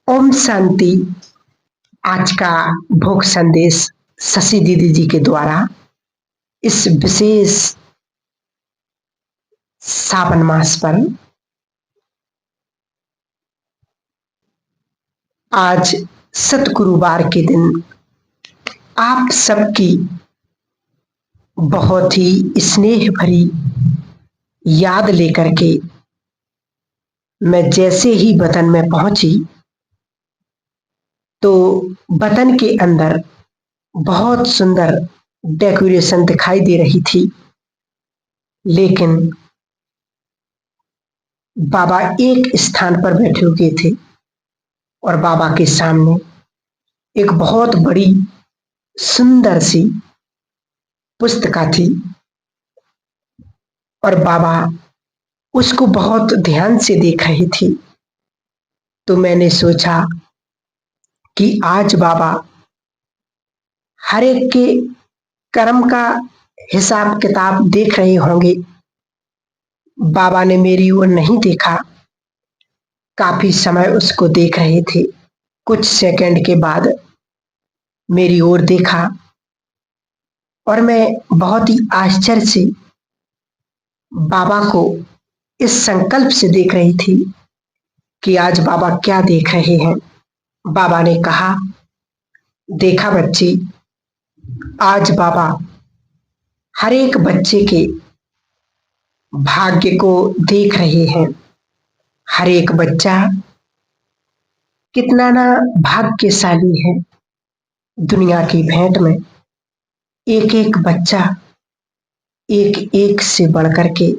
ओम शांति। आज का भोग संदेश शशि दीदी जी के द्वारा इस विशेष सावन मास पर आज सतगुरुवार के दिन आप सबकी बहुत ही स्नेह भरी याद लेकर के मैं जैसे ही वतन में पहुंची तो वतन के अंदर बहुत सुंदर डेकोरेशन दिखाई दे रही थी, लेकिन बाबा एक स्थान पर बैठे हुए थे और बाबा के सामने एक बहुत बड़ी सुंदर सी पुस्तिका थी और बाबा उसको बहुत ध्यान से देख रहे थे। तो मैंने सोचा कि आज बाबा हर एक के कर्म का हिसाब किताब देख रहे होंगे। बाबा ने मेरी ओर नहीं देखा, काफी समय उसको देख रहे थे। कुछ सेकंड के बाद मेरी ओर देखा और मैं बहुत ही आश्चर्य से बाबा को इस संकल्प से देख रही थी कि आज बाबा क्या देख रहे हैं। बाबा ने कहा, देखा बच्ची, आज बाबा हर एक बच्चे के भाग्य को देख रहे हैं। हर एक बच्चा कितना ना भाग्यशाली है। दुनिया की भेंट में एक एक बच्चा एक एक से बढ़कर के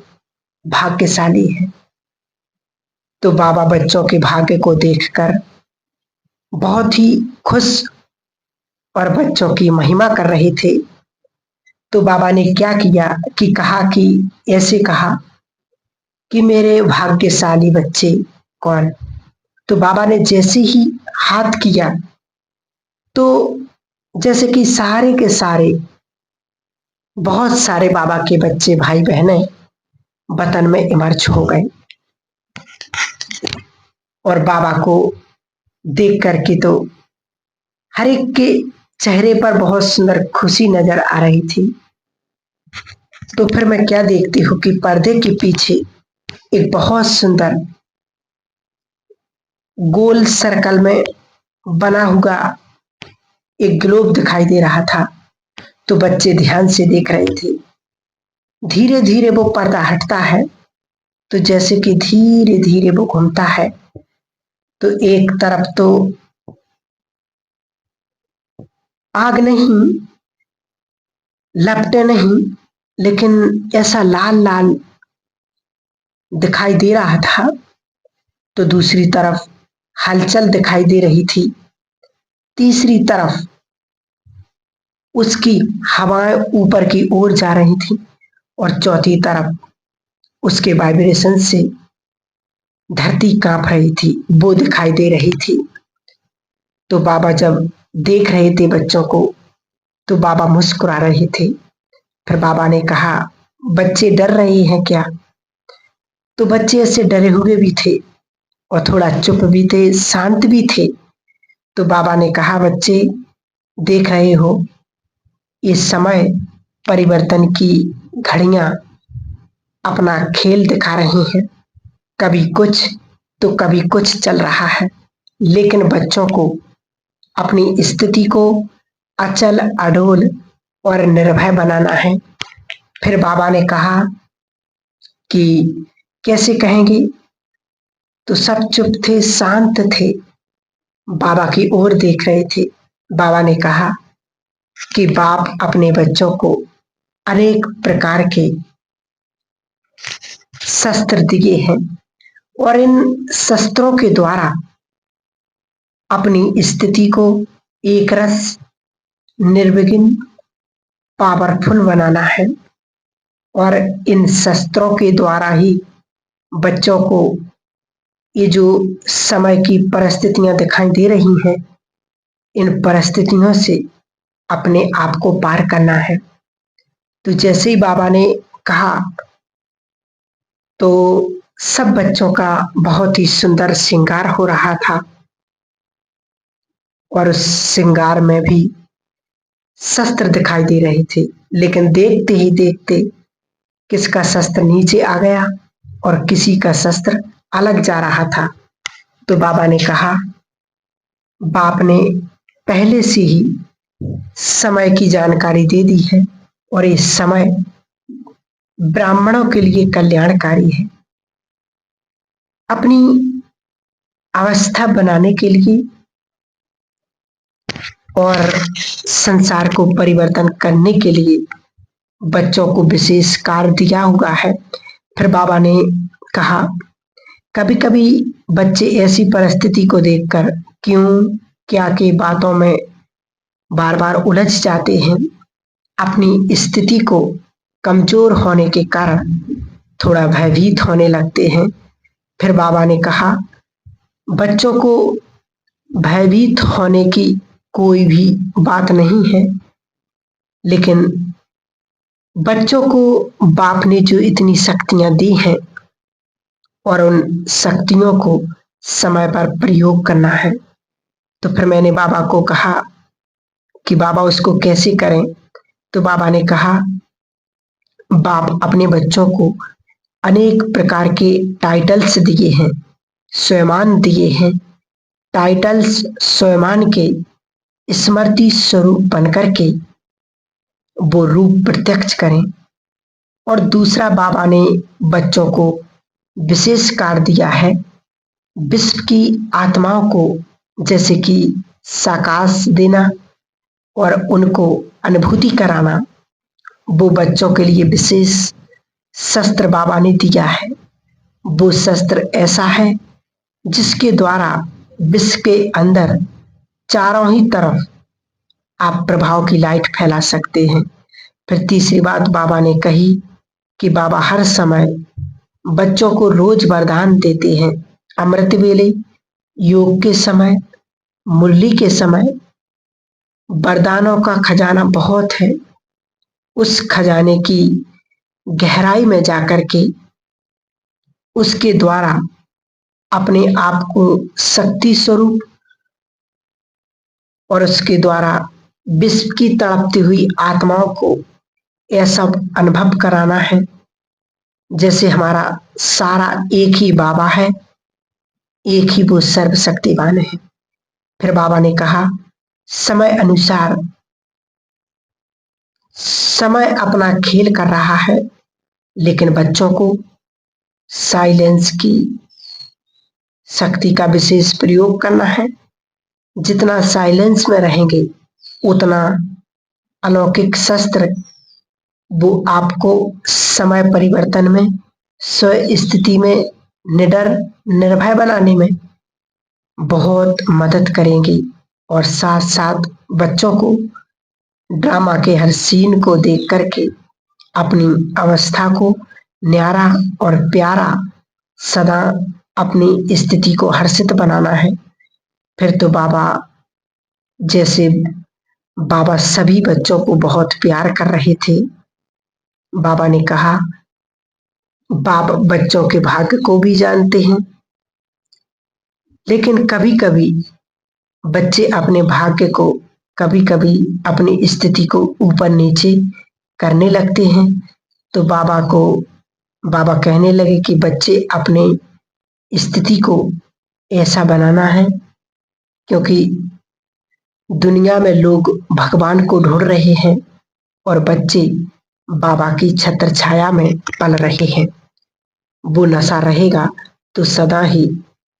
भाग्यशाली है। तो बाबा बच्चों के भाग्य को देखकर बहुत ही खुश और बच्चों की महिमा कर रहे थे। तो बाबा ने क्या किया कि कहा कि ऐसे कहा कि मेरे भाग्यशाली बच्चे कौन। तो बाबा ने जैसे ही हाथ किया तो जैसे कि सारे के सारे बहुत सारे बाबा के बच्चे भाई बहनें वतन में इमर्ज हो गए और बाबा को देख करके तो हर एक के चेहरे पर बहुत सुंदर खुशी नजर आ रही थी। तो फिर मैं क्या देखती हूँ कि पर्दे के पीछे एक बहुत सुंदर गोल सर्कल में बना हुआ एक ग्लोब दिखाई दे रहा था। तो बच्चे ध्यान से देख रहे थे। धीरे धीरे वो पर्दा हटता है तो जैसे कि धीरे धीरे वो घूमता है तो एक तरफ तो आग नहीं, लपटे नहीं, लेकिन ऐसा लाल लाल दिखाई दे रहा था। तो दूसरी तरफ हलचल दिखाई दे रही थी। तीसरी तरफ उसकी हवाएं ऊपर की ओर जा रही थी और चौथी तरफ उसके वाइब्रेशन से धरती कांप रही थी, वो दिखाई दे रही थी। तो बाबा जब देख रहे थे बच्चों को तो बाबा मुस्कुरा रहे थे। फिर बाबा ने कहा, बच्चे डर रहे हैं क्या। तो बच्चे ऐसे डरे हुए भी थे और थोड़ा चुप भी थे, शांत भी थे। तो बाबा ने कहा, बच्चे देख रहे हो ये समय परिवर्तन की घड़ियां अपना खेल दिखा रही हैं। कभी कुछ तो कभी कुछ चल रहा है, लेकिन बच्चों को अपनी स्थिति को अचल अडोल और निर्भय बनाना है। फिर बाबा ने कहा कि कैसे कहेंगे। तो सब चुप थे, शांत थे, बाबा की ओर देख रहे थे। बाबा ने कहा कि बाप अपने बच्चों को अनेक प्रकार के शस्त्र दिए हैं और इन शस्त्रों के द्वारा अपनी स्थिति को एकरस, निर्विघ्न, पावरफुल बनाना है। और इन शस्त्रों के द्वारा ही बच्चों को ये जो समय की परिस्थितियां दिखाई दे रही हैं, इन परिस्थितियों से अपने आप को पार करना है। तो जैसे ही बाबा ने कहा तो सब बच्चों का बहुत ही सुंदर श्रृंगार हो रहा था। और उस श्रृंगार में भी शस्त्र दिखाई दे रहे थे, लेकिन देखते ही देखते किसका शस्त्र नीचे आ गया और किसी का शस्त्र अलग जा रहा था। तो बाबा ने कहा, बाप ने पहले से ही समय की जानकारी दे दी है और ये समय ब्राह्मणों के लिए कल्याणकारी है। अपनी अवस्था बनाने के लिए और संसार को परिवर्तन करने के लिए बच्चों को विशेष कार्य दिया हुआ है। फिर बाबा ने कहा, कभी कभी बच्चे ऐसी परिस्थिति को देखकर क्यों क्या के बातों में बार बार उलझ जाते हैं, अपनी स्थिति को कमजोर होने के कारण थोड़ा भयभीत होने लगते हैं। फिर बाबा ने कहा, बच्चों को भयभीत होने की कोई भी बात नहीं है, लेकिन बच्चों को बाप ने जो इतनी शक्तियां दी हैं और उन शक्तियों को समय पर प्रयोग करना है। तो फिर मैंने बाबा को कहा कि बाबा उसको कैसे करें। तो बाबा ने कहा, बाप अपने बच्चों को अनेक प्रकार के टाइटल्स दिए हैं, स्वयमान दिए हैं। टाइटल्स स्वयमान के स्मृति स्वरूप बनकर के वो रूप प्रत्यक्ष करें। और दूसरा, बाबा ने बच्चों को विशेष कार्य दिया है, विश्व की आत्माओं को जैसे कि साकाश देना और उनको अनुभूति कराना। वो बच्चों के लिए विशेष शस्त्र बाबा ने दिया है। वो शस्त्र ऐसा है जिसके द्वारा विश्व के अंदर चारों ही तरफ आप प्रभाव की लाइट फैला सकते हैं। फिर तीसरी बात बाबा ने कही कि बाबा हर समय बच्चों को रोज वरदान देते हैं, अमृत वेले, योग के समय, मुरली के समय। वरदानों का खजाना बहुत है। उस खजाने की गहराई में जाकर के उसके द्वारा अपने आप को शक्ति स्वरूप और उसके द्वारा विश्व की तड़पती हुई आत्माओं को ऐसा अनुभव कराना है जैसे हमारा सारा एक ही बाबा है, एक ही वो सर्वशक्तिवान है। फिर बाबा ने कहा, समय अनुसार समय अपना खेल कर रहा है, लेकिन बच्चों को साइलेंस की शक्ति का विशेष प्रयोग करना है। जितना साइलेंस में रहेंगे उतना अलौकिक शस्त्र वो आपको समय परिवर्तन में, स्व स्थिति में निडर निर्भय बनाने में बहुत मदद करेंगी। और साथ साथ बच्चों को ड्रामा के हर सीन को देख करके अपनी अवस्था को न्यारा और प्यारा सदा अपनी स्थिति को हर्षित बनाना है। फिर तो बाबा जैसे बाबा सभी बच्चों को बहुत प्यार कर रहे थे। बाबा ने कहा, बाप बच्चों के भाग्य को भी जानते हैं, लेकिन कभी कभी बच्चे अपने भाग्य को, कभी कभी अपनी स्थिति को ऊपर नीचे करने लगते हैं। तो बाबा कहने लगे कि बच्चे अपने स्थिति को ऐसा बनाना है, क्योंकि दुनिया में लोग भगवान को ढूंढ रहे हैं और बच्चे बाबा की छत्र छाया में पल रहे हैं। वो नशा रहेगा तो सदा ही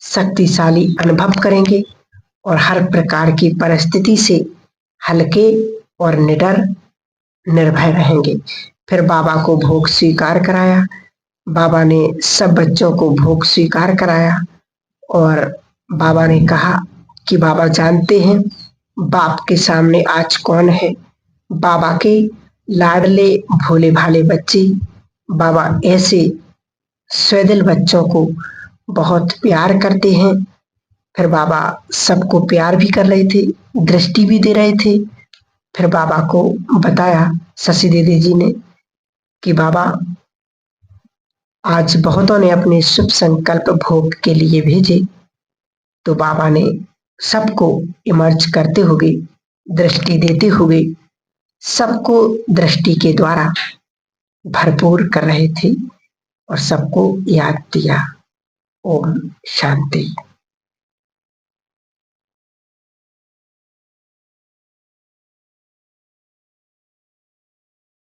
शक्तिशाली अनुभव करेंगे और हर प्रकार की परिस्थिति से हल्के और निडर निर्भय रहेंगे। फिर बाबा को भोग स्वीकार कराया। बाबा ने सब बच्चों को भोग स्वीकार कराया और बाबा ने कहा कि बाबा जानते हैं बाप के सामने आज कौन है। बाबा के लाडले भोले भाले बच्चे। बाबा ऐसे स्वदिल बच्चों को बहुत प्यार करते हैं। फिर बाबा सबको प्यार भी कर रहे थे, दृष्टि भी दे रहे थे। फिर बाबा को बताया शशि दीदी जी ने कि बाबा आज बहुतों ने अपने शुभ संकल्प भोग के लिए भेजे। तो बाबा ने सबको इमर्ज करते हुए, दृष्टि देते हुए, सबको दृष्टि के द्वारा भरपूर कर रहे थे और सबको याद दिया। ओम शांति।